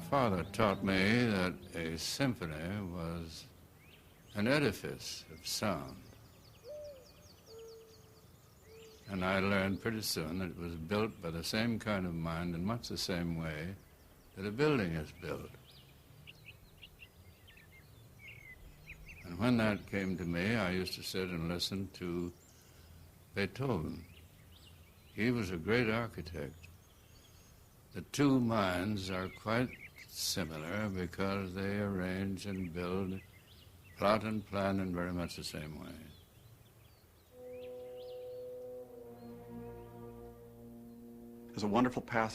father taught me that a symphony was an edifice of sound. And I learned pretty soon that it was built by the same kind of mind in much the same way that a building is built. And when that came to me, I used to sit and listen to Beethoven. He was a great architect. The two minds are quite similar because they arrange and build, plot and plan in very much the same way.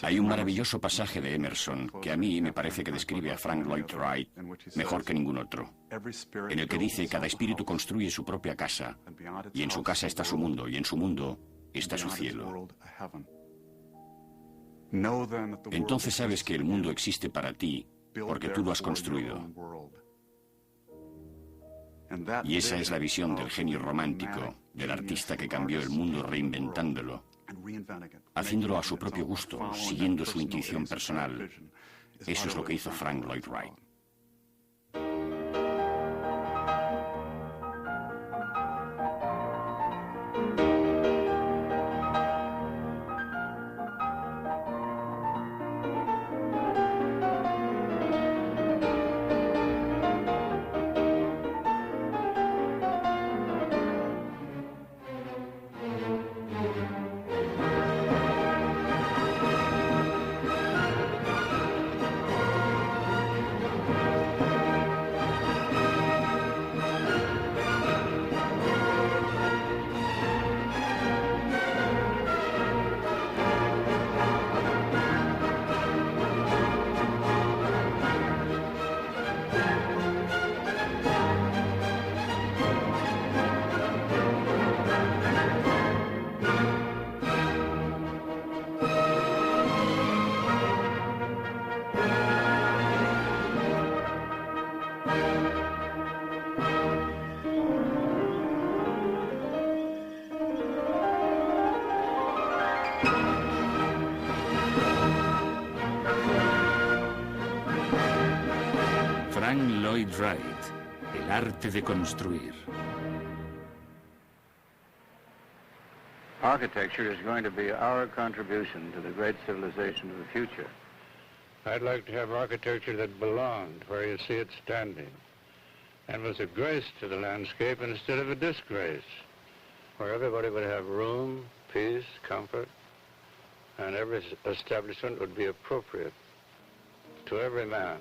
Hay un maravilloso pasaje de Emerson que a mí me parece que describe a Frank Lloyd Wright mejor que ningún otro, en el que dice: cada espíritu construye su propia casa, y en su casa está su mundo, y en su mundo está su cielo. Entonces sabes que el mundo existe para ti porque tú lo has construido. Y esa es la visión del genio romántico, del artista que cambió el mundo reinventándolo, haciéndolo a su propio gusto, siguiendo su intuición personal. Eso es lo que hizo Frank Lloyd Wright. Frank Lloyd Wright, el arte de construir. Architecture is going to be our contribution to the great civilization of the future. I'd like to have architecture that belonged where you see it standing, and was a grace to the landscape instead of a disgrace, where everybody would have room, peace, comfort, and every establishment would be appropriate to every man.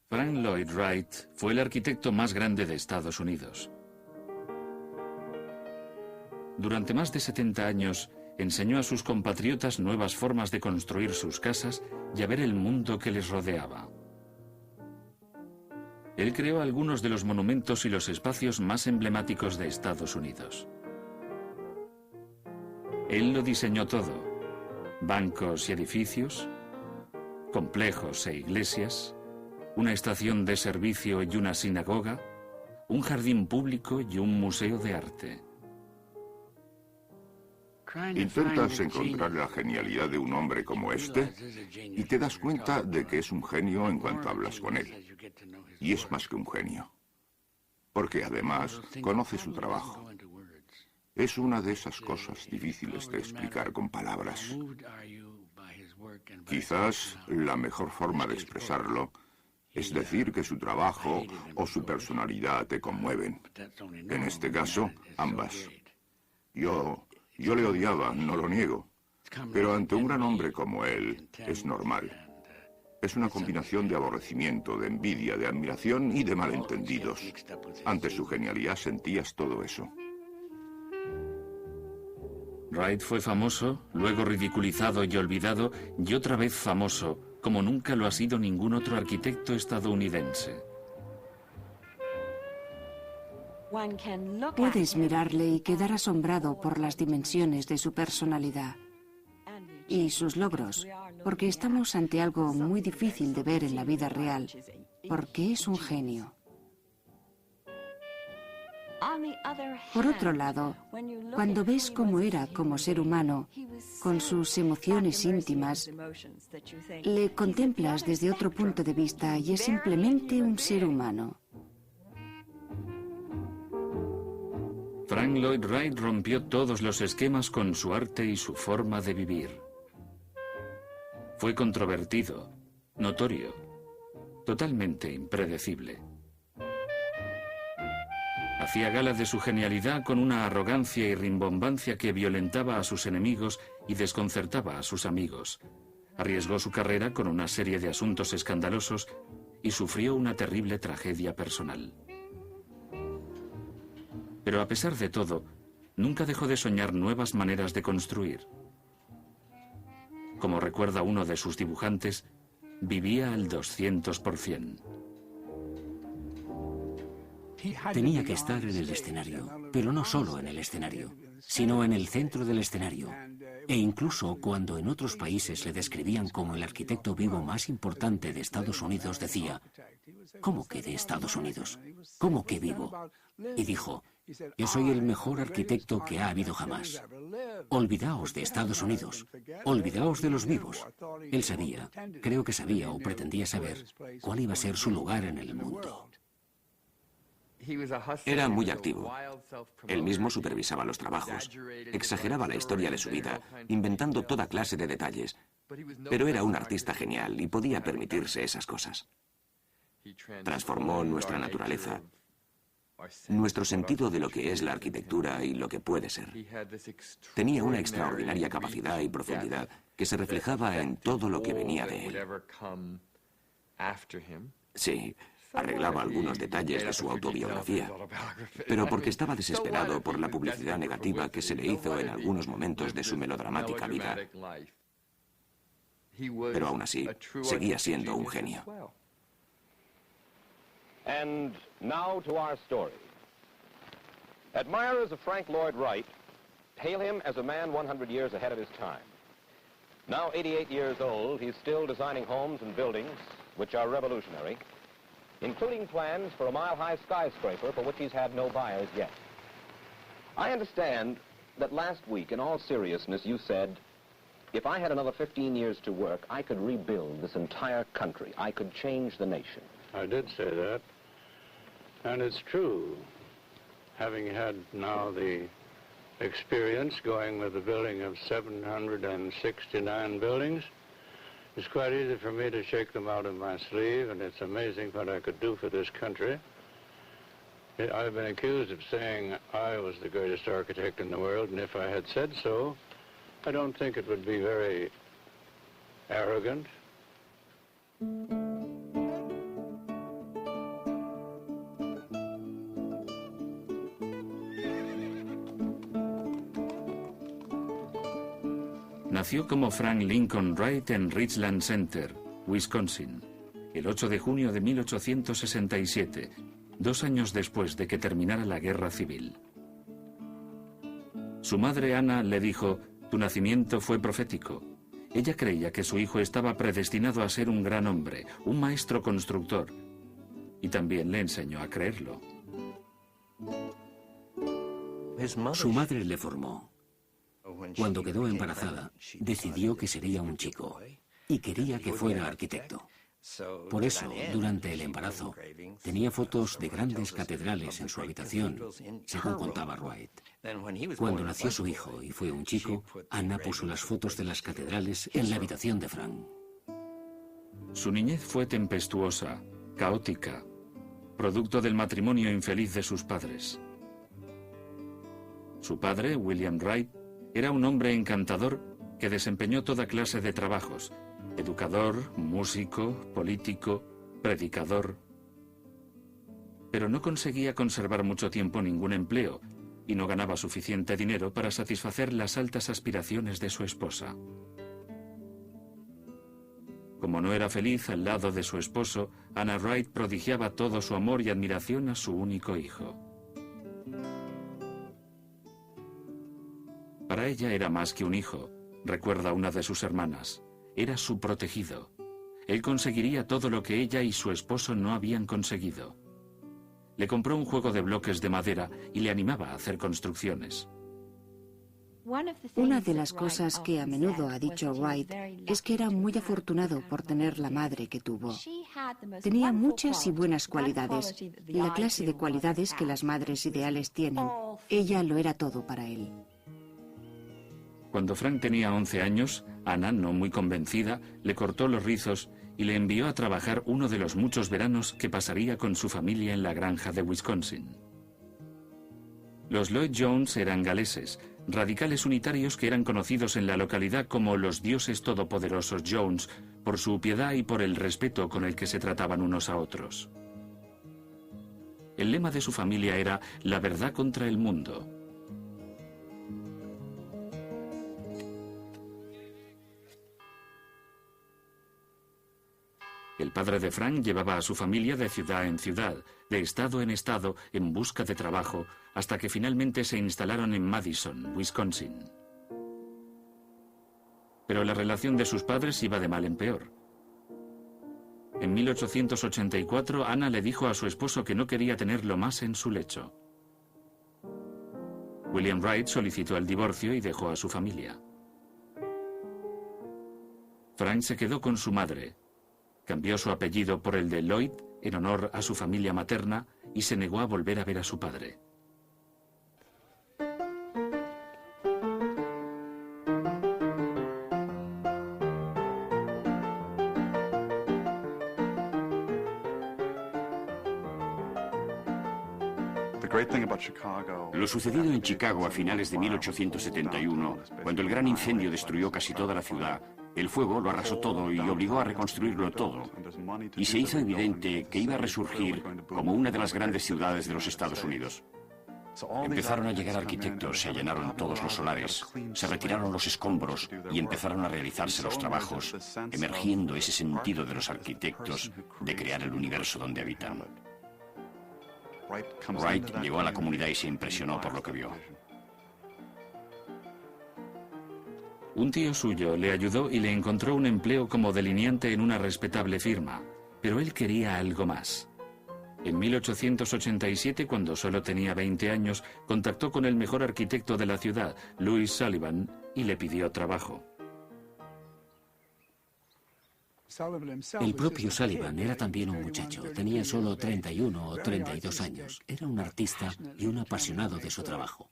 Frank Lloyd Wright fue el arquitecto más grande de Estados Unidos. Durante más de 70 años, enseñó a sus compatriotas nuevas formas de construir sus casas y a ver el mundo que les rodeaba. Él creó algunos de los monumentos y los espacios más emblemáticos de Estados Unidos. Él lo diseñó todo: bancos y edificios, complejos e iglesias, una estación de servicio y una sinagoga, un jardín público y un museo de arte. Intentas encontrar la genialidad de un hombre como este y te das cuenta de que es un genio en cuanto hablas con él. Y es más que un genio, porque además conoce su trabajo. Es una de esas cosas difíciles de explicar con palabras. Quizás la mejor forma de expresarlo es decir que su trabajo o su personalidad te conmueven. En este caso, ambas. Yo le odiaba, no lo niego. Pero ante un gran hombre como él, es normal. Es una combinación de aborrecimiento, de envidia, de admiración y de malentendidos. Ante su genialidad sentías todo eso. Wright fue famoso, luego ridiculizado y olvidado, y otra vez famoso, como nunca lo ha sido ningún otro arquitecto estadounidense. Puedes mirarle y quedar asombrado por las dimensiones de su personalidad y sus logros, porque estamos ante algo muy difícil de ver en la vida real, porque es un genio. Por otro lado, cuando ves cómo era como ser humano, con sus emociones íntimas, le contemplas desde otro punto de vista y es simplemente un ser humano. Frank Lloyd Wright rompió todos los esquemas con su arte y su forma de vivir. Fue controvertido, notorio, totalmente impredecible. Hacía gala de su genialidad con una arrogancia y rimbombancia que violentaba a sus enemigos y desconcertaba a sus amigos. Arriesgó su carrera con una serie de asuntos escandalosos y sufrió una terrible tragedia personal. Pero a pesar de todo, nunca dejó de soñar nuevas maneras de construir. Como recuerda uno de sus dibujantes, vivía al 200%. Tenía que estar en el escenario, pero no solo en el escenario, sino en el centro del escenario. E incluso cuando en otros países le describían como el arquitecto vivo más importante de Estados Unidos, decía, ¿cómo que de Estados Unidos? ¿Cómo que vivo? Y dijo, yo soy el mejor arquitecto que ha habido jamás. Olvidaos de Estados Unidos, olvidaos de los vivos. Él sabía, creo que sabía o pretendía saber, cuál iba a ser su lugar en el mundo. Era muy activo. Él mismo supervisaba los trabajos, exageraba la historia de su vida, inventando toda clase de detalles. Pero era un artista genial y podía permitirse esas cosas. Transformó nuestra naturaleza, nuestro sentido de lo que es la arquitectura y lo que puede ser. Tenía una extraordinaria capacidad y profundidad que se reflejaba en todo lo que venía de él. Sí, arreglaba algunos detalles de su autobiografía, pero porque estaba desesperado por la publicidad negativa que se le hizo en algunos momentos de su melodramática vida. Pero aún así, seguía siendo un genio. And now to our story. Admirers of Frank Lloyd Wright hail him as a man 100 years ahead of his time. Now 88 years old, he's still designing homes and buildings which are revolutionary, including plans for a mile-high skyscraper for which he's had no buyers yet. I understand that last week, in all seriousness, you said, if I had another 15 years to work, I could rebuild this entire country. I could change the nation. I did say that, and it's true. Having had now the experience going with the building of 769 buildings, it's quite easy for me to shake them out of my sleeve, and it's amazing what I could do for this country. I've been accused of saying I was the greatest architect in the world, and if I had said so, I don't think it would be very arrogant. Nació como Frank Lincoln Wright en Richland Center, Wisconsin, el 8 de junio de 1867, 2 años después de que terminara la Guerra Civil. Su madre Anna le dijo, tu nacimiento fue profético. Ella creía que su hijo estaba predestinado a ser un gran hombre, un maestro constructor, y también le enseñó a creerlo. Su madre le formó. Cuando quedó embarazada, decidió que sería un chico y quería que fuera arquitecto. Por eso, durante el embarazo, tenía fotos de grandes catedrales en su habitación, según contaba Wright. Cuando nació su hijo y fue un chico, Anna puso las fotos de las catedrales en la habitación de Frank. Su niñez fue tempestuosa, caótica, producto del matrimonio infeliz de sus padres. Su padre, William Wright, era un hombre encantador que desempeñó toda clase de trabajos: educador, músico, político, predicador. Pero no conseguía conservar mucho tiempo ningún empleo y no ganaba suficiente dinero para satisfacer las altas aspiraciones de su esposa. Como no era feliz al lado de su esposo, Anna Wright prodigiaba todo su amor y admiración a su único hijo. Para ella era más que un hijo, recuerda una de sus hermanas. Era su protegido. Él conseguiría todo lo que ella y su esposo no habían conseguido. Le compró un juego de bloques de madera y le animaba a hacer construcciones. Una de las cosas que a menudo ha dicho Wright es que era muy afortunado por tener la madre que tuvo. Tenía muchas y buenas cualidades, la clase de cualidades que las madres ideales tienen. Ella lo era todo para él. Cuando Frank tenía 11 años, Anna, no muy convencida, le cortó los rizos y le envió a trabajar uno de los muchos veranos que pasaría con su familia en la granja de Wisconsin. Los Lloyd Jones eran galeses, radicales unitarios que eran conocidos en la localidad como los dioses todopoderosos Jones por su piedad y por el respeto con el que se trataban unos a otros. El lema de su familia era la verdad contra el mundo. El padre de Frank llevaba a su familia de ciudad en ciudad, de estado en estado, en busca de trabajo, hasta que finalmente se instalaron en Madison, Wisconsin. Pero la relación de sus padres iba de mal en peor. En 1884, Anna le dijo a su esposo que no quería tenerlo más en su lecho. William Wright solicitó el divorcio y dejó a su familia. Frank se quedó con su madre. Cambió su apellido por el de Lloyd en honor a su familia materna y se negó a volver a ver a su padre. Lo sucedido en Chicago a finales de 1871, cuando el gran incendio destruyó casi toda la ciudad, el fuego lo arrasó todo y obligó a reconstruirlo todo. Y se hizo evidente que iba a resurgir como una de las grandes ciudades de los Estados Unidos. Empezaron a llegar arquitectos, se allanaron todos los solares, se retiraron los escombros y empezaron a realizarse los trabajos, emergiendo ese sentido de los arquitectos de crear el universo donde habitan. Wright llegó a la comunidad y se impresionó por lo que vio. Un tío suyo le ayudó y le encontró un empleo como delineante en una respetable firma, pero él quería algo más. En 1887, cuando solo tenía 20 años, contactó con el mejor arquitecto de la ciudad, Louis Sullivan, y le pidió trabajo. El propio Sullivan era también un muchacho. Tenía solo 31 o 32 años. Era un artista y un apasionado de su trabajo.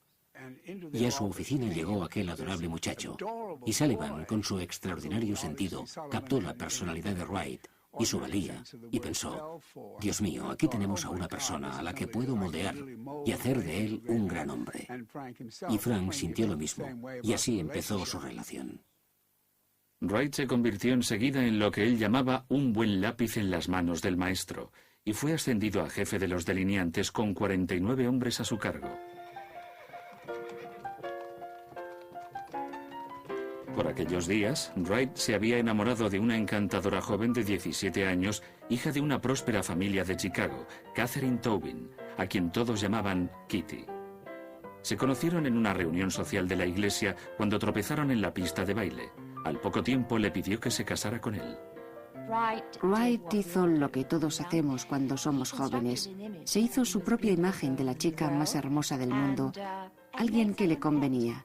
Y a su oficina llegó aquel adorable muchacho. Y Sullivan, con su extraordinario sentido, captó la personalidad de Wright y su valía, y pensó, Dios mío, aquí tenemos a una persona a la que puedo moldear y hacer de él un gran hombre. Y Frank sintió lo mismo, y así empezó su relación. Wright se convirtió enseguida en lo que él llamaba un buen lápiz en las manos del maestro, y fue ascendido a jefe de los delineantes con 49 hombres a su cargo. Por aquellos días, Wright se había enamorado de una encantadora joven de 17 años, hija de una próspera familia de Chicago, Catherine Tobin, a quien todos llamaban Kitty. Se conocieron en una reunión social de la iglesia cuando tropezaron en la pista de baile. Al poco tiempo le pidió que se casara con él. Wright hizo lo que todos hacemos cuando somos jóvenes. Se hizo su propia imagen de la chica más hermosa del mundo, alguien que le convenía.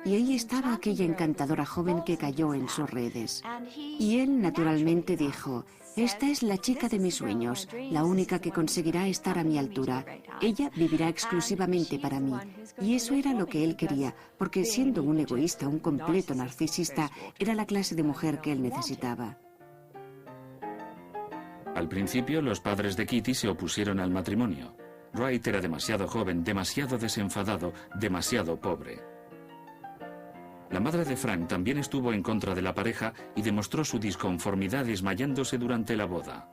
Y ahí estaba aquella encantadora joven que cayó en sus redes. Y él naturalmente dijo, esta es la chica de mis sueños, la única que conseguirá estar a mi altura. Ella vivirá exclusivamente para mí. Y eso era lo que él quería, porque siendo un egoísta, un completo narcisista, era la clase de mujer que él necesitaba. Al principio, los padres de Kitty se opusieron al matrimonio. Wright era demasiado joven, demasiado desenfadado, demasiado pobre. La madre de Frank también estuvo en contra de la pareja y demostró su disconformidad desmayándose durante la boda.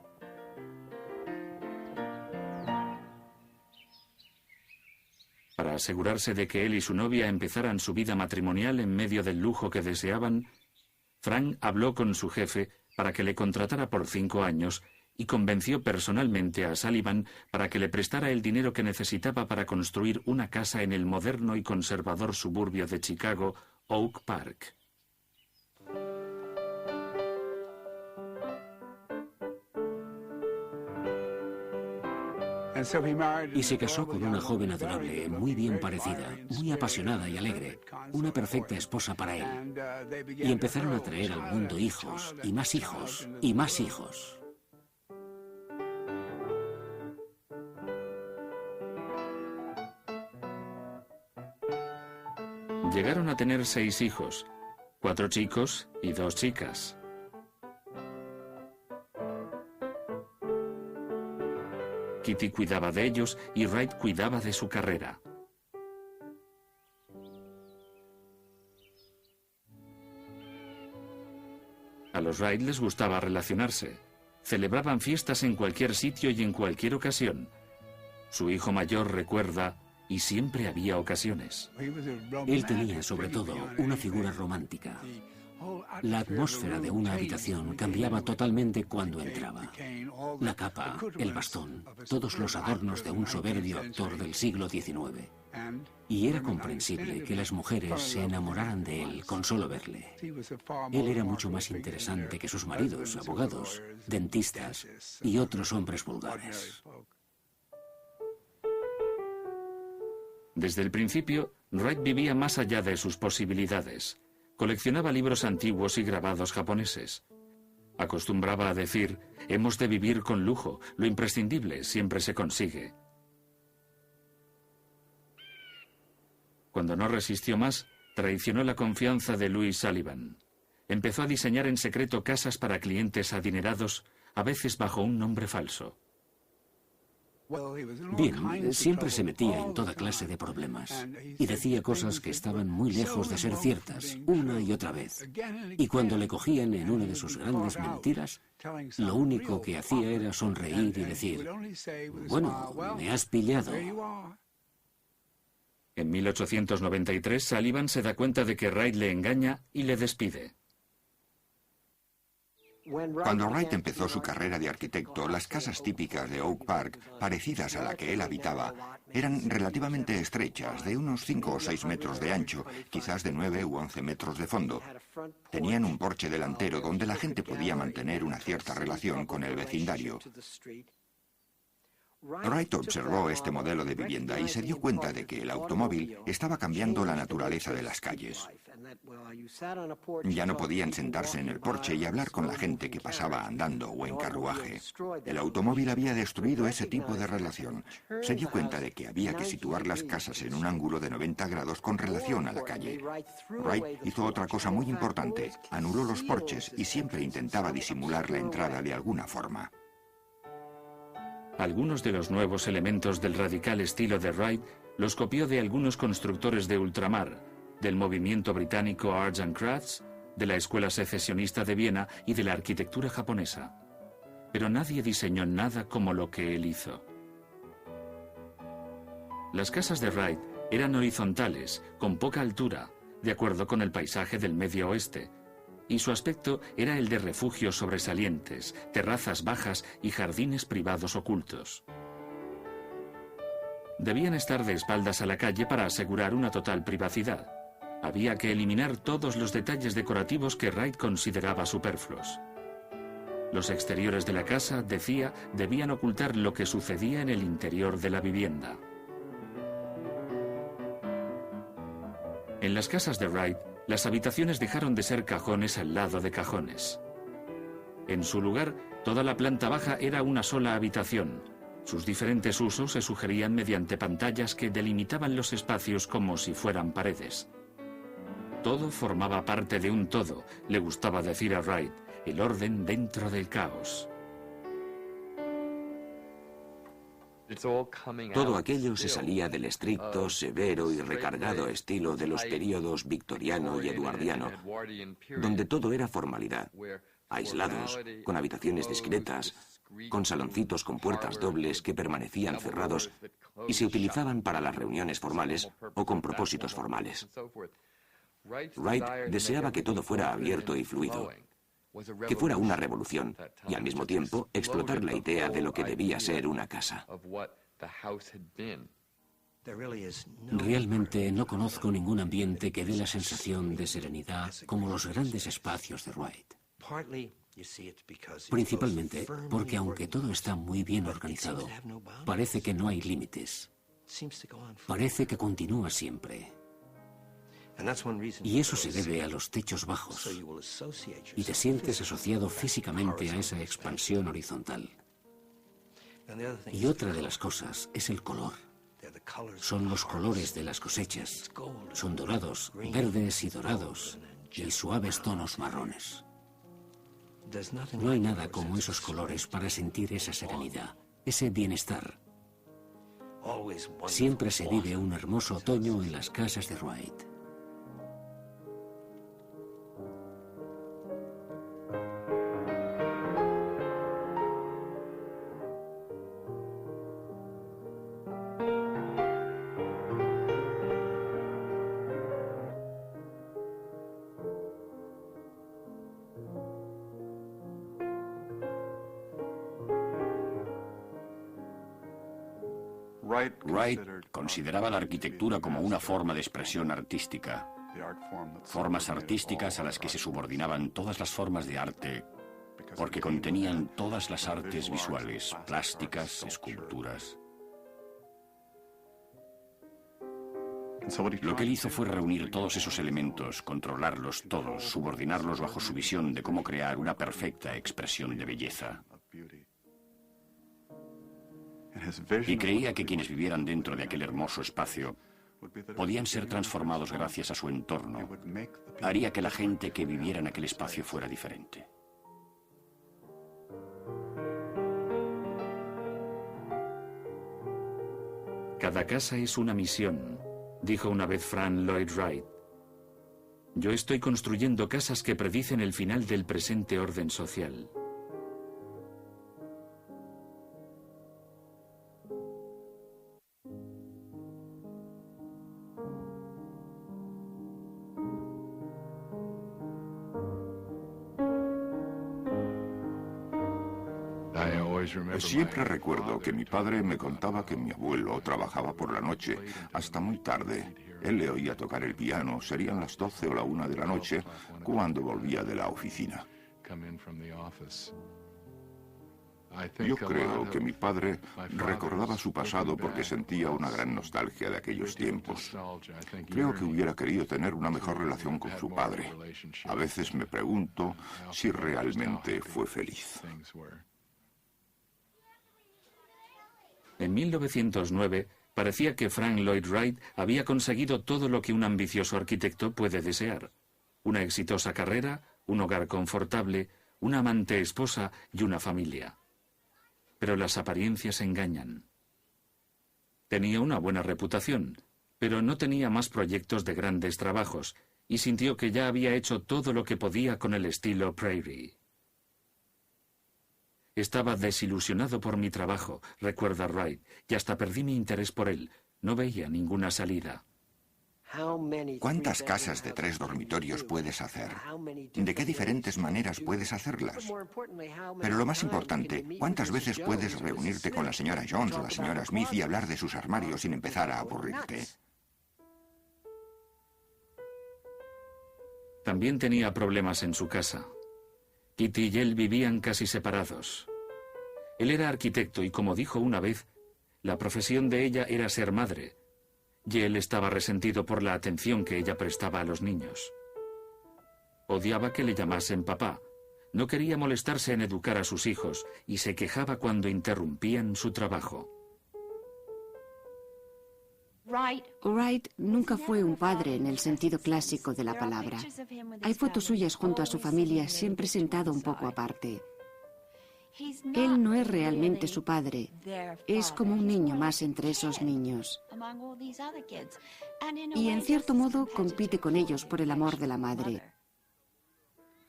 Para asegurarse de que él y su novia empezaran su vida matrimonial en medio del lujo que deseaban, Frank habló con su jefe para que le contratara por 5 años y convenció personalmente a Sullivan para que le prestara el dinero que necesitaba para construir una casa en el moderno y conservador suburbio de Chicago, Oak Park. Y se casó con una joven adorable, muy bien parecida, muy apasionada y alegre, una perfecta esposa para él. Y empezaron a traer al mundo hijos, y más hijos, y más hijos. Llegaron a tener 6 hijos, 4 chicos y 2 chicas. Kitty cuidaba de ellos y Wright cuidaba de su carrera. A los Wright les gustaba relacionarse. Celebraban fiestas en cualquier sitio y en cualquier ocasión. Su hijo mayor recuerda, y siempre había ocasiones. Él tenía, sobre todo, una figura romántica. La atmósfera de una habitación cambiaba totalmente cuando entraba. La capa, el bastón, todos los adornos de un soberbio actor del siglo XIX. Y era comprensible que las mujeres se enamoraran de él con solo verle. Él era mucho más interesante que sus maridos, abogados, dentistas y otros hombres vulgares. Desde el principio, Wright vivía más allá de sus posibilidades. Coleccionaba libros antiguos y grabados japoneses. Acostumbraba a decir, hemos de vivir con lujo, lo imprescindible siempre se consigue. Cuando no resistió más, traicionó la confianza de Louis Sullivan. Empezó a diseñar en secreto casas para clientes adinerados, a veces bajo un nombre falso. Bien, siempre se metía en toda clase de problemas y decía cosas que estaban muy lejos de ser ciertas, una y otra vez. Y cuando le cogían en una de sus grandes mentiras, lo único que hacía era sonreír y decir, bueno, me has pillado. En 1893, Sullivan se da cuenta de que Wright le engaña y le despide. Cuando Wright empezó su carrera de arquitecto, las casas típicas de Oak Park, parecidas a la que él habitaba, eran relativamente estrechas, de unos 5 o 6 metros de ancho, quizás de 9 u 11 metros de fondo. Tenían un porche delantero donde la gente podía mantener una cierta relación con el vecindario. Wright observó este modelo de vivienda y se dio cuenta de que el automóvil estaba cambiando la naturaleza de las calles. Ya no podían sentarse en el porche y hablar con la gente que pasaba andando o en carruaje. El automóvil había destruido ese tipo de relación. Se dio cuenta de que había que situar las casas en un ángulo de 90 grados con relación a la calle. Wright hizo otra cosa muy importante. Anuló los porches y siempre intentaba disimular la entrada de alguna forma. Algunos de los nuevos elementos del radical estilo de Wright los copió de algunos constructores de ultramar, del movimiento británico Arts and Crafts, de la Escuela Secesionista de Viena y de la arquitectura japonesa. Pero nadie diseñó nada como lo que él hizo. Las casas de Wright eran horizontales, con poca altura, de acuerdo con el paisaje del Medio Oeste, y su aspecto era el de refugios sobresalientes, terrazas bajas y jardines privados ocultos. Debían estar de espaldas a la calle para asegurar una total privacidad. Había que eliminar todos los detalles decorativos que Wright consideraba superfluos. Los exteriores de la casa, decía, debían ocultar lo que sucedía en el interior de la vivienda. En las casas de Wright, las habitaciones dejaron de ser cajones al lado de cajones. En su lugar, toda la planta baja era una sola habitación. Sus diferentes usos se sugerían mediante pantallas que delimitaban los espacios como si fueran paredes. Todo formaba parte de un todo, le gustaba decir a Wright, el orden dentro del caos. Todo aquello se salía del estricto, severo y recargado estilo de los períodos victoriano y eduardiano, donde todo era formalidad, aislados, con habitaciones discretas, con saloncitos con puertas dobles que permanecían cerrados y se utilizaban para las reuniones formales o con propósitos formales. Wright deseaba que todo fuera abierto y fluido, que fuera una revolución y al mismo tiempo explotar la idea de lo que debía ser una casa. Realmente no conozco ningún ambiente que dé la sensación de serenidad como los grandes espacios de Wright. Principalmente porque aunque todo está muy bien organizado, parece que no hay límites. Parece que continúa siempre. Y eso se debe a los techos bajos. Y te sientes asociado físicamente a esa expansión horizontal. Y otra de las cosas es el color. Son los colores de las cosechas. Son dorados, verdes y dorados, y suaves tonos marrones. No hay nada como esos colores para sentir esa serenidad, ese bienestar. Siempre se vive un hermoso otoño en las casas de Wright. Wright consideraba la arquitectura como una forma de expresión artística, formas artísticas a las que se subordinaban todas las formas de arte, porque contenían todas las artes visuales, plásticas, esculturas. Lo que él hizo fue reunir todos esos elementos, controlarlos todos, subordinarlos bajo su visión de cómo crear una perfecta expresión de belleza. Y creía que quienes vivieran dentro de aquel hermoso espacio podían ser transformados gracias a su entorno. Haría que la gente que viviera en aquel espacio fuera diferente. Cada casa es una misión, dijo una vez Frank Lloyd Wright. Yo estoy construyendo casas que predicen el final del presente orden social. Siempre recuerdo que mi padre me contaba que mi abuelo trabajaba por la noche hasta muy tarde. Él le oía tocar el piano, serían las 12 o la 1 de la noche cuando volvía de la oficina. Yo creo que mi padre recordaba su pasado porque sentía una gran nostalgia de aquellos tiempos. Creo que hubiera querido tener una mejor relación con su padre. A veces me pregunto si realmente fue feliz. En 1909, parecía que Frank Lloyd Wright había conseguido todo lo que un ambicioso arquitecto puede desear. Una exitosa carrera, un hogar confortable, una amante esposa y una familia. Pero las apariencias engañan. Tenía una buena reputación, pero no tenía más proyectos de grandes trabajos, y sintió que ya había hecho todo lo que podía con el estilo Prairie. Estaba desilusionado por mi trabajo, recuerda Wright, y hasta perdí mi interés por él. No veía ninguna salida. ¿Cuántas casas de 3 dormitorios puedes hacer? ¿De qué diferentes maneras puedes hacerlas? Pero lo más importante, ¿cuántas veces puedes reunirte con la señora Jones o la señora Smith y hablar de sus armarios sin empezar a aburrirte? También tenía problemas en su casa. Kitty y él vivían casi separados. Él era arquitecto y, como dijo una vez, la profesión de ella era ser madre, y él estaba resentido por la atención que ella prestaba a los niños. Odiaba que le llamasen papá, no quería molestarse en educar a sus hijos y se quejaba cuando interrumpían su trabajo. Wright nunca fue un padre en el sentido clásico de la palabra. Hay fotos suyas junto a su familia, siempre sentado un poco aparte. Él no es realmente su padre. Es como un niño más entre esos niños. Y en cierto modo compite con ellos por el amor de la madre.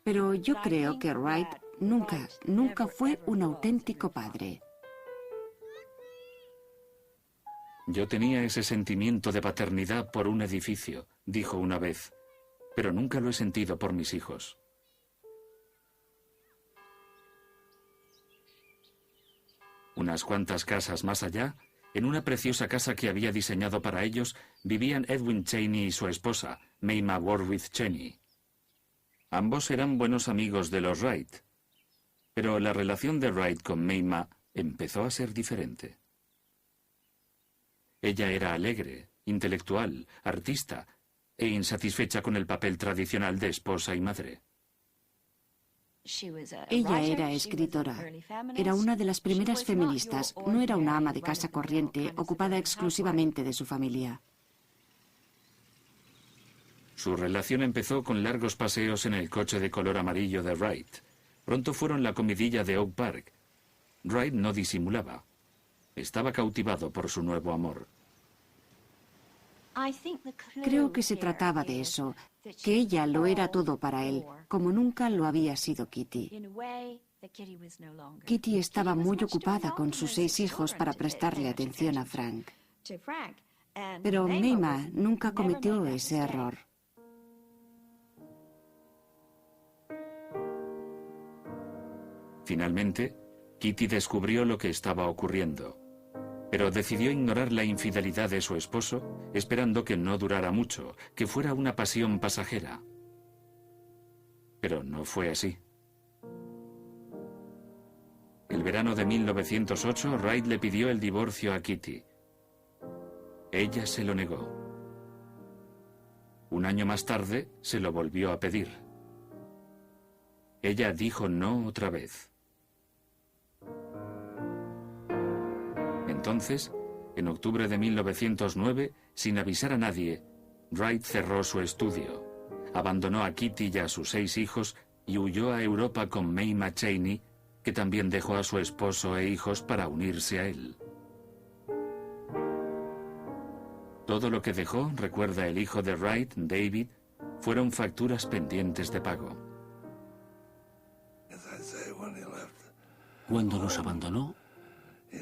Pero yo creo que Wright nunca fue un auténtico padre. Yo tenía ese sentimiento de paternidad por un edificio, dijo una vez, pero nunca lo he sentido por mis hijos. Unas cuantas casas más allá, en una preciosa casa que había diseñado para ellos, vivían Edwin Cheney y su esposa, Mamie Warwick Cheney. Ambos eran buenos amigos de los Wright. Pero la relación de Wright con Mei Ma empezó a ser diferente. Ella era alegre, intelectual, artista e insatisfecha con el papel tradicional de esposa y madre. Ella era escritora. Era una de las primeras feministas. No era una ama de casa corriente, ocupada exclusivamente de su familia. Su relación empezó con largos paseos en el coche de color amarillo de Wright. Pronto fueron la comidilla de Oak Park. Wright no disimulaba. Estaba cautivado por su nuevo amor. Creo que se trataba de eso, que ella lo era todo para él, como nunca lo había sido Kitty. Kitty estaba muy ocupada con sus 6 hijos para prestarle atención a Frank. Pero Mei Ma nunca cometió ese error. Finalmente, Kitty descubrió lo que estaba ocurriendo, pero decidió ignorar la infidelidad de su esposo, esperando que no durara mucho, que fuera una pasión pasajera. Pero no fue así. El verano de 1908, Wright le pidió el divorcio a Kitty. Ella se lo negó. Un año más tarde, se lo volvió a pedir. Ella dijo no otra vez. Entonces, en octubre de 1909, sin avisar a nadie, Wright cerró su estudio, abandonó a Kitty y a sus 6 hijos y huyó a Europa con Mei Ma Chaney, que también dejó a su esposo e hijos para unirse a él. Todo lo que dejó, recuerda el hijo de Wright, David, fueron facturas pendientes de pago. Cuando los abandonó,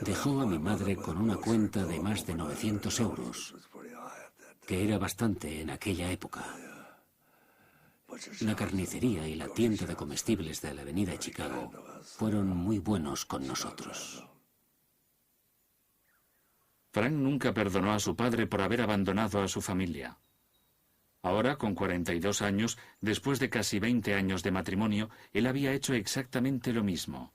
dejó a mi madre con una cuenta de más de 900 euros, que era bastante en aquella época. La carnicería y la tienda de comestibles de la avenida Chicago fueron muy buenos con nosotros. Frank nunca perdonó a su padre por haber abandonado a su familia. Ahora, con 42 años, después de casi 20 años de matrimonio, él había hecho exactamente lo mismo.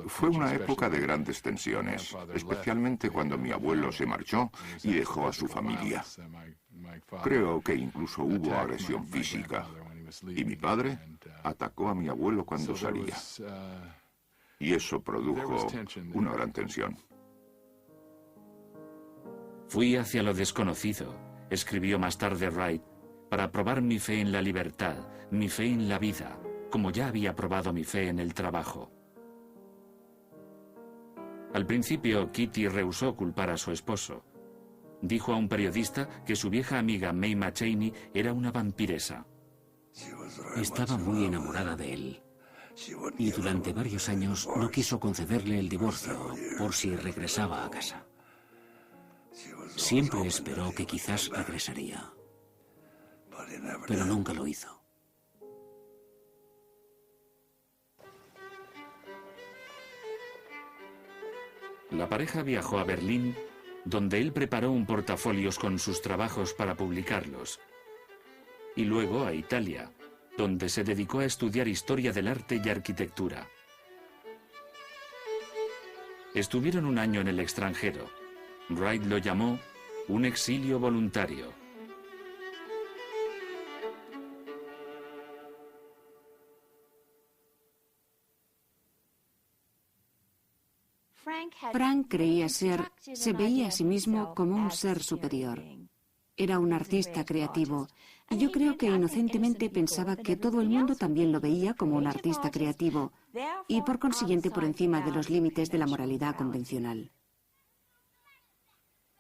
Fue una época de grandes tensiones, especialmente cuando mi abuelo se marchó y dejó a su familia. Creo que incluso hubo agresión física, y mi padre atacó a mi abuelo cuando salía. Y eso produjo una gran tensión. Fui hacia lo desconocido, escribió más tarde Wright, para probar mi fe en la libertad, mi fe en la vida, como ya había probado mi fe en el trabajo. Al principio, Kitty rehusó culpar a su esposo. Dijo a un periodista que su vieja amiga Mei Ma Chaney era una vampiresa. Estaba muy enamorada de él. Y durante varios años no quiso concederle el divorcio por si regresaba a casa. Siempre esperó que quizás regresaría, pero nunca lo hizo. La pareja viajó a Berlín, donde él preparó un portafolios con sus trabajos para publicarlos, y luego a Italia, donde se dedicó a estudiar historia del arte y arquitectura. Estuvieron un año en el extranjero. Wright lo llamó un exilio voluntario. Frank se veía a sí mismo como un ser superior. Era un artista creativo, y yo creo que inocentemente pensaba que todo el mundo también lo veía como un artista creativo, y por consiguiente por encima de los límites de la moralidad convencional.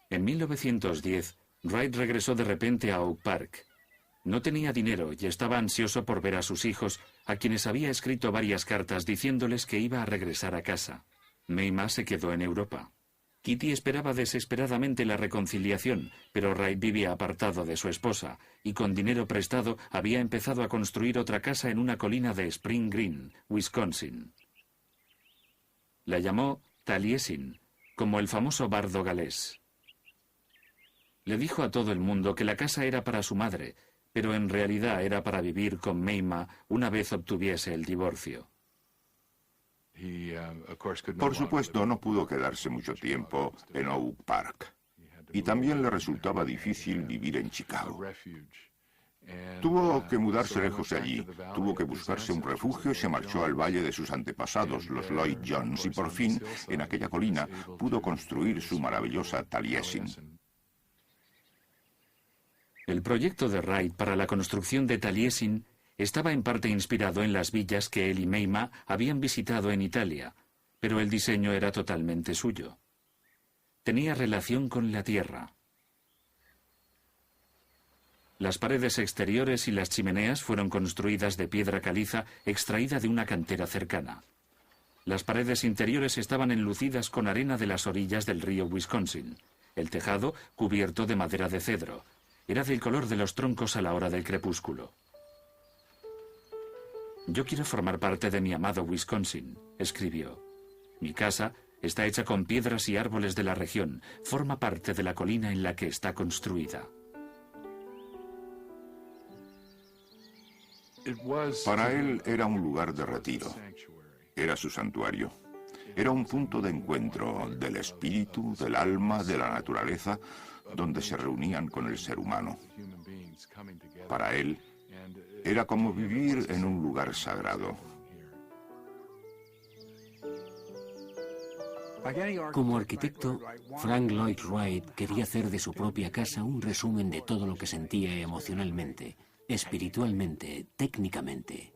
En 1910, Wright regresó de repente a Oak Park. No tenía dinero y estaba ansioso por ver a sus hijos, a quienes había escrito varias cartas diciéndoles que iba a regresar a casa. Mei Ma se quedó en Europa. Kitty esperaba desesperadamente la reconciliación, pero Wright vivía apartado de su esposa y con dinero prestado había empezado a construir otra casa en una colina de Spring Green, Wisconsin. La llamó Taliesin, como el famoso bardo galés. Le dijo a todo el mundo que la casa era para su madre, pero en realidad era para vivir con Mayma una vez obtuviese el divorcio. Por supuesto, no pudo quedarse mucho tiempo en Oak Park. Y también le resultaba difícil vivir en Chicago. Tuvo que mudarse lejos de allí, tuvo que buscarse un refugio y se marchó al valle de sus antepasados, los Lloyd Jones, y por fin, en aquella colina, pudo construir su maravillosa Taliesin. El proyecto de Wright para la construcción de Taliesin estaba en parte inspirado en las villas que él y Mayma habían visitado en Italia, pero el diseño era totalmente suyo. Tenía relación con la tierra. Las paredes exteriores y las chimeneas fueron construidas de piedra caliza extraída de una cantera cercana. Las paredes interiores estaban enlucidas con arena de las orillas del río Wisconsin. El tejado, cubierto de madera de cedro, era del color de los troncos a la hora del crepúsculo. «Yo quiero formar parte de mi amado Wisconsin», escribió. «Mi casa está hecha con piedras y árboles de la región, forma parte de la colina en la que está construida». Para él era un lugar de retiro. Era su santuario. Era un punto de encuentro del espíritu, del alma, de la naturaleza, donde se reunían con el ser humano. Para él, era como vivir en un lugar sagrado. Como arquitecto, Frank Lloyd Wright quería hacer de su propia casa un resumen de todo lo que sentía emocionalmente, espiritualmente, técnicamente.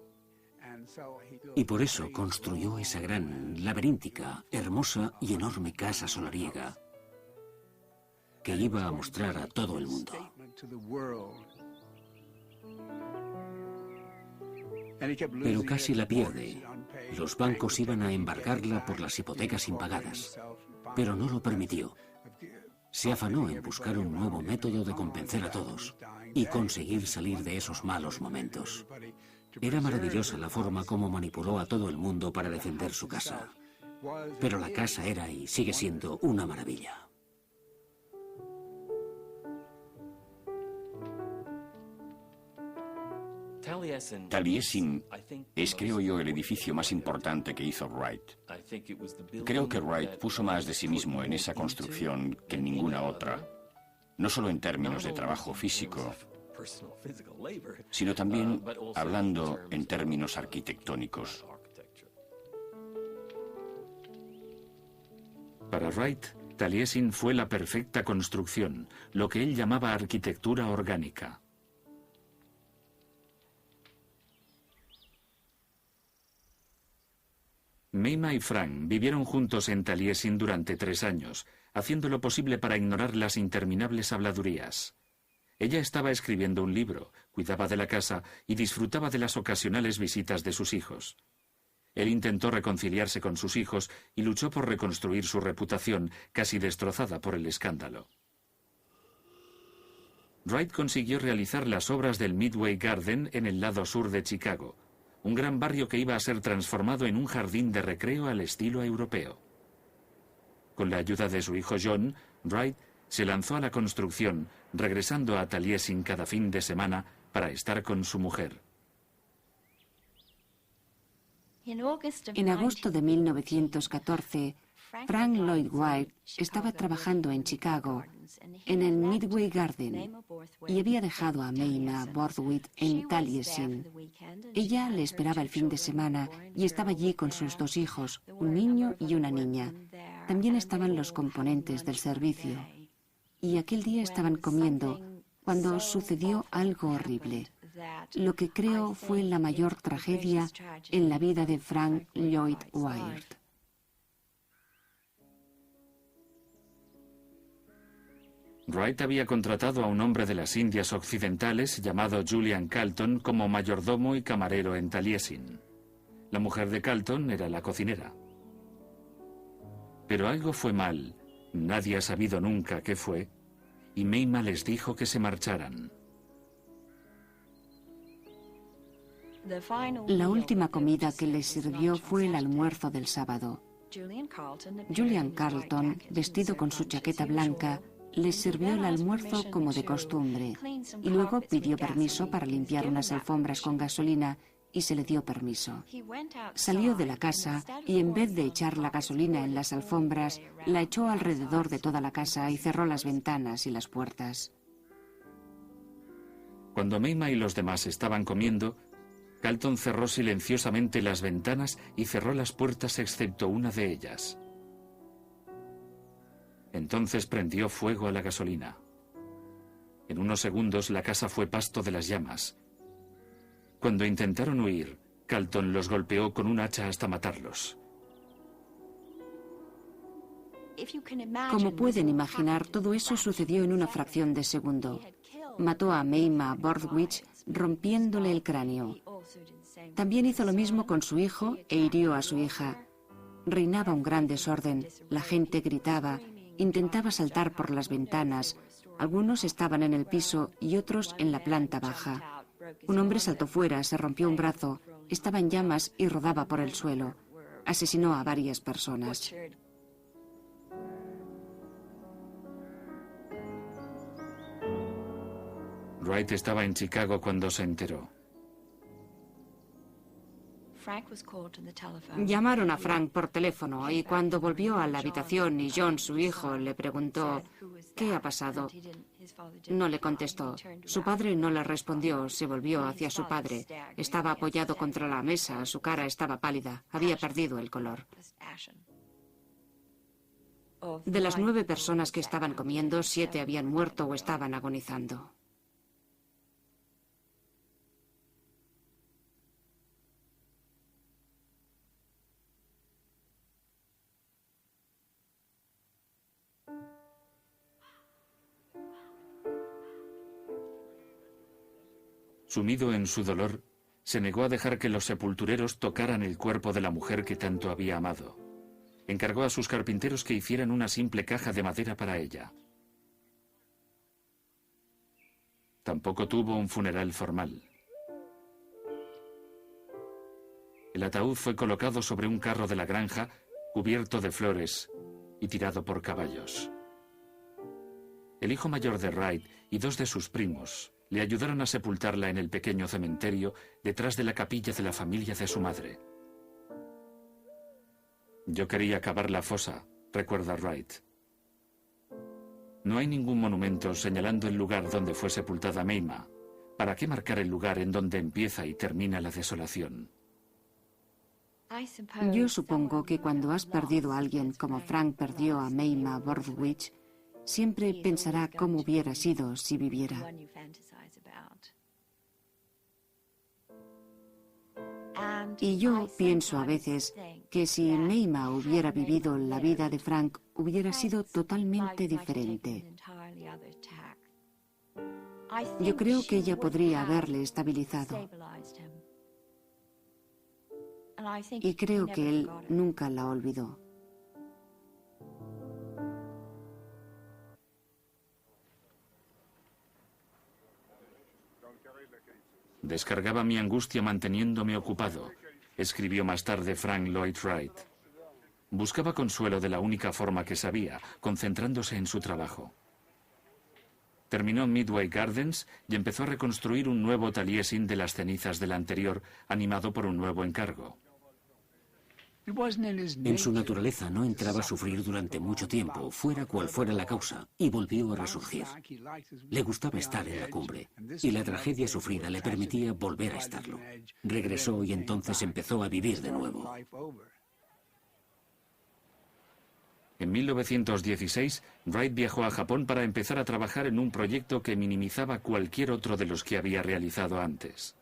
Y por eso construyó esa gran, laberíntica, hermosa y enorme casa solariega que iba a mostrar a todo el mundo. Pero casi la pierde. Los bancos iban a embargarla por las hipotecas impagadas, pero no lo permitió. Se afanó en buscar un nuevo método de convencer a todos y conseguir salir de esos malos momentos. Era maravillosa la forma como manipuló a todo el mundo para defender su casa. Pero la casa era y sigue siendo una maravilla. Taliesin es, creo yo, el edificio más importante que hizo Wright. Creo que Wright puso más de sí mismo en esa construcción que en ninguna otra, no solo en términos de trabajo físico, sino también hablando en términos arquitectónicos. Para Wright, Taliesin fue la perfecta construcción, lo que él llamaba arquitectura orgánica. Mayma y Frank vivieron juntos en Taliesin durante 3 años, haciendo lo posible para ignorar las interminables habladurías. Ella estaba escribiendo un libro, cuidaba de la casa y disfrutaba de las ocasionales visitas de sus hijos. Él intentó reconciliarse con sus hijos y luchó por reconstruir su reputación, casi destrozada por el escándalo. Wright consiguió realizar las obras del Midway Garden en el lado sur de Chicago, un gran barrio que iba a ser transformado en un jardín de recreo al estilo europeo. Con la ayuda de su hijo John, Wright se lanzó a la construcción, regresando a Taliesin cada fin de semana para estar con su mujer. En agosto de 1914, Frank Lloyd Wright estaba trabajando en Chicago, en el Midway Garden, y había dejado a Mayma Borthwick en Taliesin. Ella le esperaba el fin de semana y estaba allí con sus 2 hijos, un niño y una niña. También estaban los componentes del servicio. Y aquel día estaban comiendo cuando sucedió algo horrible, lo que creo fue la mayor tragedia en la vida de Frank Lloyd Wright. Wright había contratado a un hombre de las Indias Occidentales llamado Julian Carlton como mayordomo y camarero en Taliesin. La mujer de Carlton era la cocinera. Pero algo fue mal, nadie ha sabido nunca qué fue, y Mayma les dijo que se marcharan. La última comida que les sirvió fue el almuerzo del sábado. Julian Carlton, vestido con su chaqueta blanca, les sirvió el almuerzo como de costumbre y luego pidió permiso para limpiar unas alfombras con gasolina y se le dio permiso. Salió de la casa y en vez de echar la gasolina en las alfombras, la echó alrededor de toda la casa y cerró las ventanas y las puertas. Cuando Mayma y los demás estaban comiendo, Carlton cerró silenciosamente las ventanas y cerró las puertas excepto una de ellas. Entonces prendió fuego a la gasolina. En unos segundos la casa fue pasto de las llamas. Cuando intentaron huir, Carlton los golpeó con un hacha hasta matarlos. Como pueden imaginar, todo eso sucedió en una fracción de segundo. Mató a Mayma Bordwich rompiéndole el cráneo. También hizo lo mismo con su hijo e hirió a su hija. Reinaba un gran desorden, la gente gritaba, intentaba saltar por las ventanas. Algunos estaban en el piso y otros en la planta baja. Un hombre saltó fuera, se rompió un brazo, estaba en llamas y rodaba por el suelo. Asesinó a varias personas. Wright estaba en Chicago cuando se enteró. Llamaron a Frank por teléfono y cuando volvió a la habitación y John, su hijo, le preguntó ¿qué ha pasado? No le contestó. Su padre no le respondió, se volvió hacia su padre. Estaba apoyado contra la mesa, su cara estaba pálida, había perdido el color. De las 9 personas que estaban comiendo, 7 habían muerto o estaban agonizando. Sumido en su dolor, se negó a dejar que los sepultureros tocaran el cuerpo de la mujer que tanto había amado. Encargó a sus carpinteros que hicieran una simple caja de madera para ella. Tampoco tuvo un funeral formal. El ataúd fue colocado sobre un carro de la granja, cubierto de flores y tirado por caballos. El hijo mayor de Wright y 2 de sus primos le ayudaron a sepultarla en el pequeño cementerio detrás de la capilla de la familia de su madre. Yo quería cavar la fosa, recuerda Wright. No hay ningún monumento señalando el lugar donde fue sepultada Mayma. ¿Para qué marcar el lugar en donde empieza y termina la desolación? Yo supongo que cuando has perdido a alguien como Frank perdió a Mayma Bordwich, siempre pensará cómo hubiera sido si viviera. Y yo pienso a veces que si Mayma hubiera vivido la vida de Frank, hubiera sido totalmente diferente. Yo creo que ella podría haberle estabilizado. Y creo que él nunca la olvidó. Descargaba mi angustia manteniéndome ocupado, escribió más tarde Frank Lloyd Wright. Buscaba consuelo de la única forma que sabía, concentrándose en su trabajo. Terminó Midway Gardens y empezó a reconstruir un nuevo Taliesin de las cenizas del anterior, animado por un nuevo encargo. En su naturaleza no entraba a sufrir durante mucho tiempo, fuera cual fuera la causa, y volvió a resurgir. Le gustaba estar en la cumbre, y la tragedia sufrida le permitía volver a estarlo. Regresó y entonces empezó a vivir de nuevo. En 1916, Wright viajó a Japón para empezar a trabajar en un proyecto que minimizaba cualquier otro de los que había realizado antes.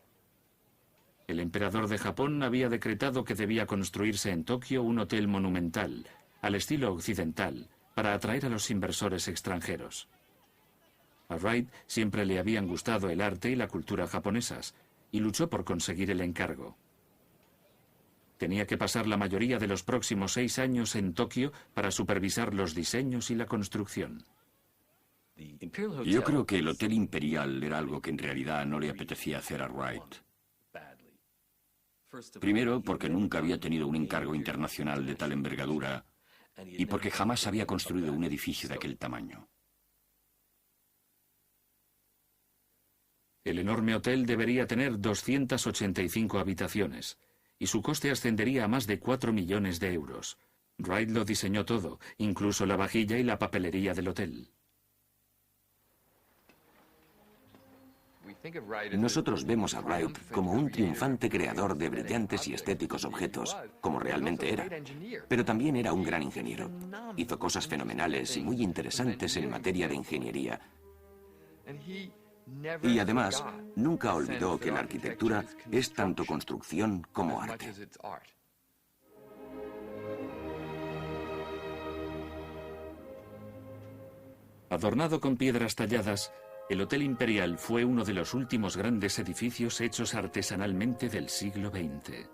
El emperador de Japón había decretado que debía construirse en Tokio un hotel monumental, al estilo occidental, para atraer a los inversores extranjeros. A Wright siempre le habían gustado el arte y la cultura japonesas, y luchó por conseguir el encargo. Tenía que pasar la mayoría de los próximos 6 años en Tokio para supervisar los diseños y la construcción. Yo creo que el Hotel Imperial era algo que en realidad no le apetecía hacer a Wright. Primero, porque nunca había tenido un encargo internacional de tal envergadura y porque jamás había construido un edificio de aquel tamaño. El enorme hotel debería tener 285 habitaciones, y su coste ascendería a más de 4 millones de euros. Wright lo diseñó todo, incluso la vajilla y la papelería del hotel. Nosotros vemos a Wright como un triunfante creador de brillantes y estéticos objetos, como realmente era. Pero también era un gran ingeniero. Hizo cosas fenomenales y muy interesantes en materia de ingeniería. Y además, nunca olvidó que la arquitectura es tanto construcción como arte. Adornado con piedras talladas, el Hotel Imperial fue uno de los últimos grandes edificios hechos artesanalmente del siglo XX.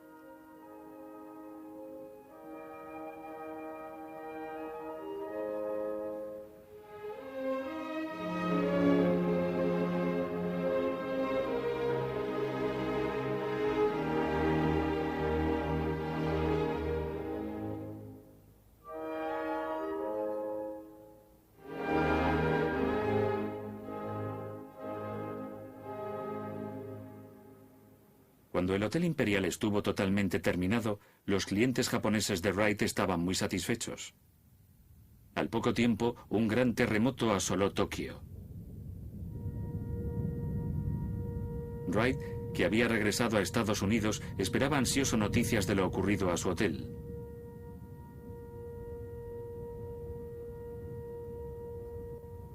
Cuando el Hotel Imperial estuvo totalmente terminado, los clientes japoneses de Wright estaban muy satisfechos. Al poco tiempo, un gran terremoto asoló Tokio. Wright, que había regresado a Estados Unidos, esperaba ansioso noticias de lo ocurrido a su hotel.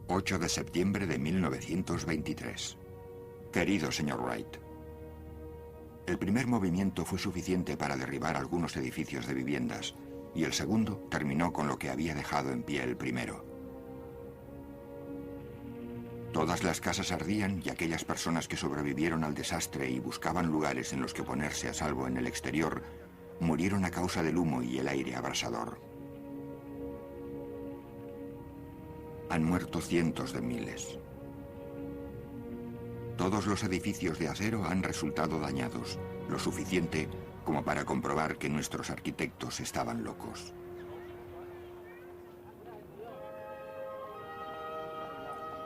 ...8 de septiembre de 1923. Querido señor Wright, el primer movimiento fue suficiente para derribar algunos edificios de viviendas y el segundo terminó con lo que había dejado en pie el primero. Todas las casas ardían y aquellas personas que sobrevivieron al desastre y buscaban lugares en los que ponerse a salvo en el exterior murieron a causa del humo y el aire abrasador. Han muerto cientos de miles. Todos los edificios de acero han resultado dañados, lo suficiente como para comprobar que nuestros arquitectos estaban locos.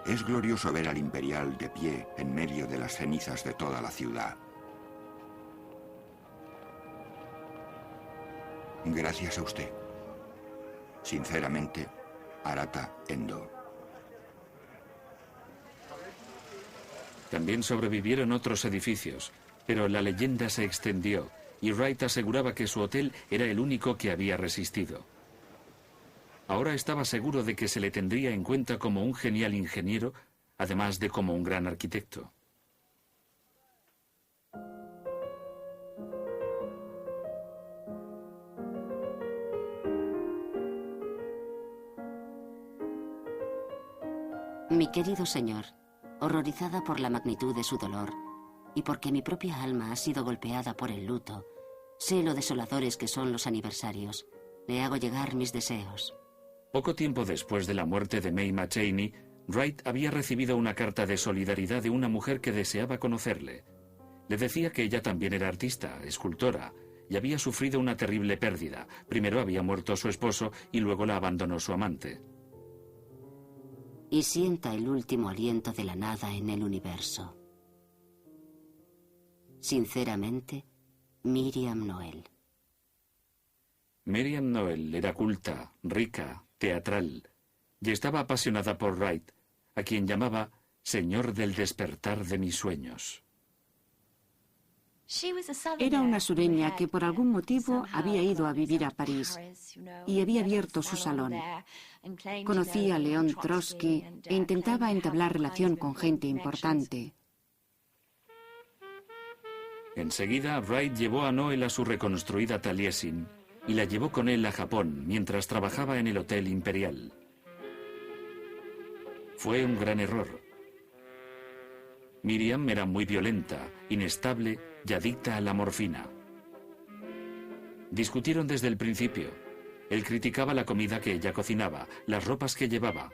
Es glorioso ver al Imperial de pie en medio de las cenizas de toda la ciudad. Gracias a usted. Sinceramente, Arata Endo. También sobrevivieron otros edificios, pero la leyenda se extendió y Wright aseguraba que su hotel era el único que había resistido. Ahora estaba seguro de que se le tendría en cuenta como un genial ingeniero, además de como un gran arquitecto. Mi querido señor, horrorizada por la magnitud de su dolor y porque mi propia alma ha sido golpeada por el luto, sé lo desoladores que son los aniversarios. Le hago llegar mis deseos. Poco tiempo después de la muerte de May McChaney, Wright había recibido una carta de solidaridad de una mujer que deseaba conocerle. Le decía que ella también era artista, escultora, y había sufrido una terrible pérdida. Primero había muerto su esposo y luego la abandonó su amante. Y sienta el último aliento de la nada en el universo. Sinceramente, Miriam Noel. Miriam Noel era culta, rica, teatral, y estaba apasionada por Wright, a quien llamaba Señor del despertar de mis sueños. Era una sureña que por algún motivo había ido a vivir a París y había abierto su salón. Conocía a León Trotsky e intentaba entablar relación con gente importante. Enseguida, Wright llevó a Noel a su reconstruida Taliesin y la llevó con él a Japón mientras trabajaba en el Hotel Imperial. Fue un gran error. Miriam era muy violenta, inestable y adicta a la morfina. Discutieron desde el principio. Él criticaba la comida que ella cocinaba, las ropas que llevaba.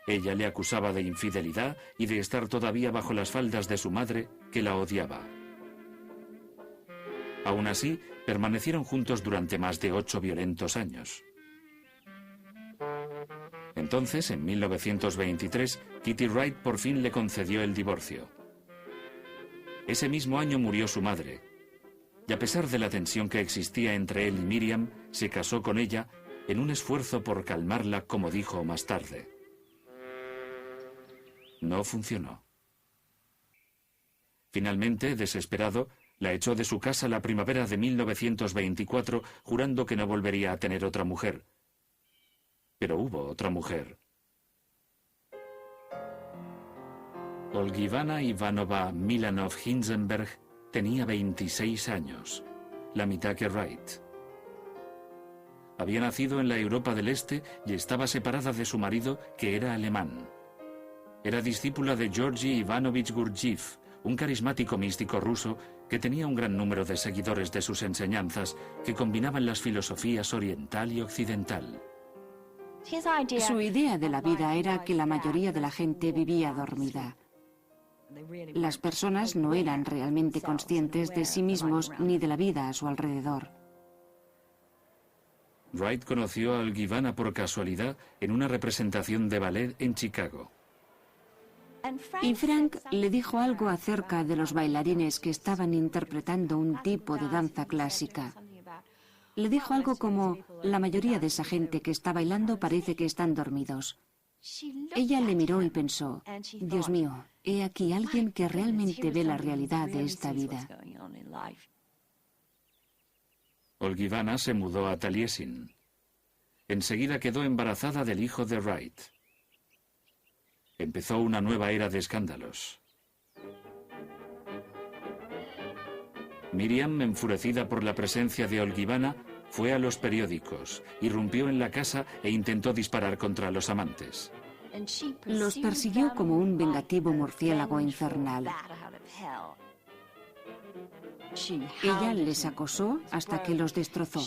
Ella le acusaba de infidelidad y de estar todavía bajo las faldas de su madre, que la odiaba. Aún así, permanecieron juntos durante más de 8 violentos años. Entonces, en 1923, Kitty Wright por fin le concedió el divorcio. ese mismo año murió su madre. Y a pesar de la tensión que existía entre él y Miriam, se casó con ella en un esfuerzo por calmarla, como dijo más tarde. No funcionó. Finalmente, desesperado, la echó de su casa la primavera de 1924, jurando que no volvería a tener otra mujer. Pero hubo otra mujer. Olgivana Ivanova Milanov-Hinzenberg tenía 26 años, la mitad que Wright. Había nacido en la Europa del Este y estaba separada de su marido, que era alemán. Era discípula de Georgi Ivanovich Gurdjieff, un carismático místico ruso que tenía un gran número de seguidores de sus enseñanzas que combinaban las filosofías oriental y occidental. Su idea de la vida era que la mayoría de la gente vivía dormida. Las personas no eran realmente conscientes de sí mismos ni de la vida a su alrededor. Wright conoció a Olgivana por casualidad en una representación de ballet en Chicago. Y Frank le dijo algo acerca de los bailarines que estaban interpretando un tipo de danza clásica. Le dijo algo como: la mayoría de esa gente que está bailando parece que están dormidos. Ella le miró y pensó: Dios mío, he aquí alguien que realmente ve la realidad de esta vida. Olgivana se mudó a Taliesin. Enseguida quedó embarazada del hijo de Wright. Empezó una nueva era de escándalos. Miriam, enfurecida por la presencia de Olgivana, fue a los periódicos, irrumpió en la casa e intentó disparar contra los amantes. Los persiguió como un vengativo murciélago infernal. Ella les acosó hasta que los destrozó.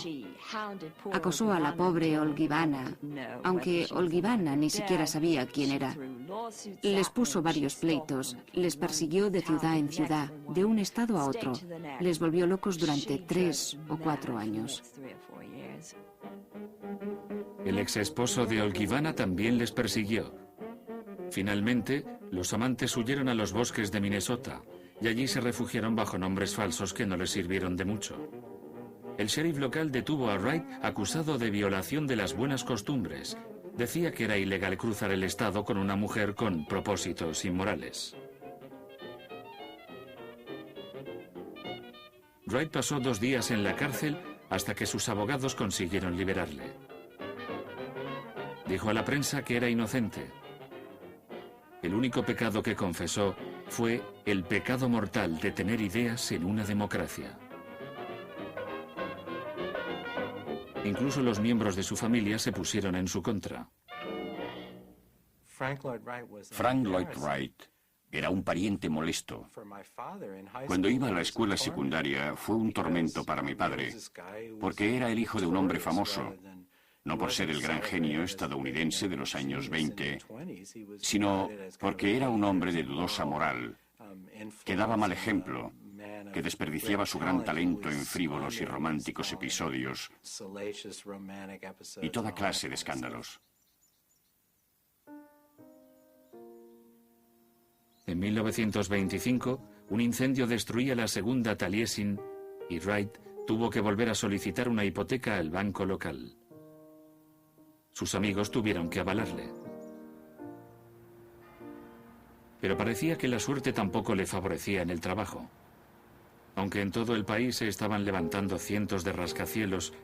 Acosó a la pobre Olgivana, aunque Olgivana ni siquiera sabía quién era. Les puso varios pleitos, les persiguió de ciudad en ciudad, de un estado a otro. Les volvió locos durante 3 o 4 años. El ex esposo de Olgivana también les persiguió. Finalmente, los amantes huyeron a los bosques de Minnesota y allí se refugiaron bajo nombres falsos que no les sirvieron de mucho. El sheriff local detuvo a Wright acusado de violación de las buenas costumbres. Decía que era ilegal cruzar el estado con una mujer con propósitos inmorales. Wright pasó 2 días en la cárcel hasta que sus abogados consiguieron liberarle. Dijo a la prensa que era inocente. El único pecado que confesó fue el pecado mortal de tener ideas en una democracia. Incluso los miembros de su familia se pusieron en su contra. Frank Lloyd Wright era un pariente molesto. Cuando iba a la escuela secundaria fue un tormento para mi padre, porque era el hijo de un hombre famoso, no por ser el gran genio estadounidense de los años 20, sino porque era un hombre de dudosa moral, que daba mal ejemplo, que desperdiciaba su gran talento en frívolos y románticos episodios y toda clase de escándalos. En 1925, un incendio destruía la segunda Taliesin y Wright tuvo que volver a solicitar una hipoteca al banco local. Sus amigos tuvieron que avalarle. Pero parecía que la suerte tampoco le favorecía en el trabajo. Aunque en todo el país se estaban levantando cientos de rascacielos,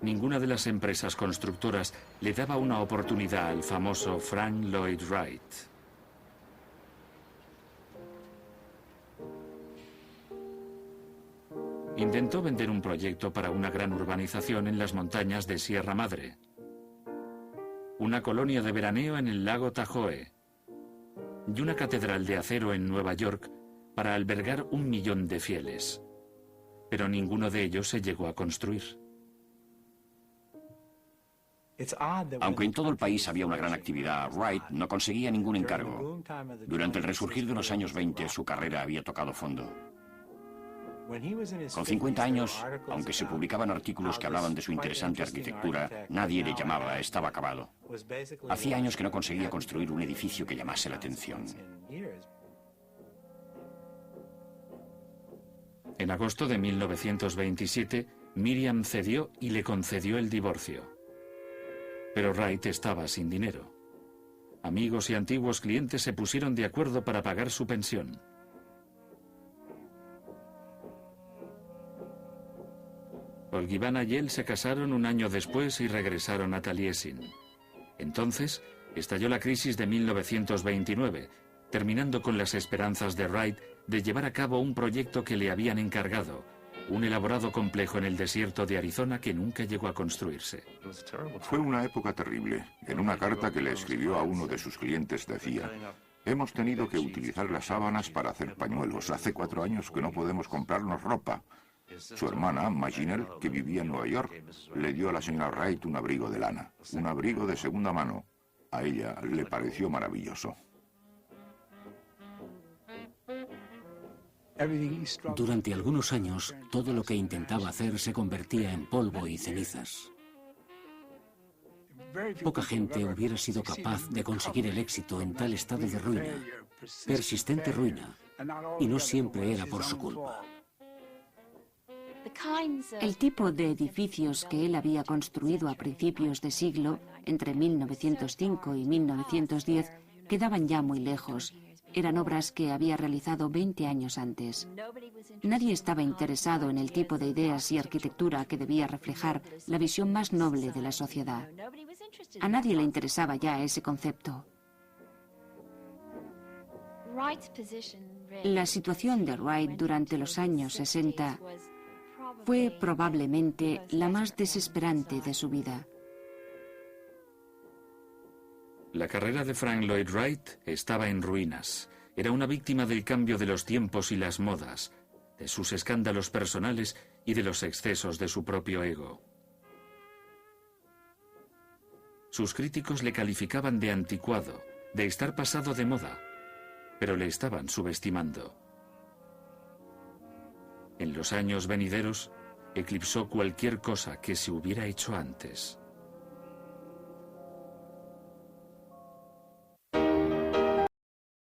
ninguna de las empresas constructoras le daba una oportunidad al famoso Frank Lloyd Wright. Intentó vender un proyecto para una gran urbanización en las montañas de Sierra Madre. Una colonia de veraneo en el lago Tahoe y una catedral de acero en Nueva York para albergar 1 millón de fieles. Pero ninguno de ellos se llegó a construir. Aunque en todo el país había una gran actividad, Wright no conseguía ningún encargo. Durante el resurgir de los años 20, su carrera había tocado fondo. Con 50 años, aunque se publicaban artículos que hablaban de su interesante arquitectura, nadie le llamaba, estaba acabado. Hacía años que no conseguía construir un edificio que llamase la atención. En agosto de 1927, Miriam cedió y le concedió el divorcio. Pero Wright estaba sin dinero. Amigos y antiguos clientes se pusieron de acuerdo para pagar su pensión. Olgivanna y él se casaron un año después y regresaron a Taliesin. Entonces estalló la crisis de 1929, terminando con las esperanzas de Wright de llevar a cabo un proyecto que le habían encargado, un elaborado complejo en el desierto de Arizona que nunca llegó a construirse. Fue una época terrible. En una carta que le escribió a uno de sus clientes decía: hemos tenido que utilizar las sábanas para hacer pañuelos. Hace 4 años que no podemos comprarnos ropa. Su hermana, Maginel, que vivía en Nueva York, le dio a la señora Wright un abrigo de lana, un abrigo de segunda mano. A ella le pareció maravilloso. Durante algunos años, todo lo que intentaba hacer se convertía en polvo y cenizas. Poca gente hubiera sido capaz de conseguir el éxito en tal estado de ruina, persistente ruina, y no siempre era por su culpa. El tipo de edificios que él había construido a principios de siglo, entre 1905 y 1910, quedaban ya muy lejos. Eran obras que había realizado 20 años antes. Nadie estaba interesado en el tipo de ideas y arquitectura que debía reflejar la visión más noble de la sociedad. A nadie le interesaba ya ese concepto. La situación de Wright durante los años 60 fue probablemente la más desesperante de su vida. La carrera de Frank Lloyd Wright estaba en ruinas. Era una víctima del cambio de los tiempos y las modas, de sus escándalos personales y de los excesos de su propio ego. Sus críticos le calificaban de anticuado, de estar pasado de moda, pero le estaban subestimando. En los años venideros, eclipsó cualquier cosa que se hubiera hecho antes.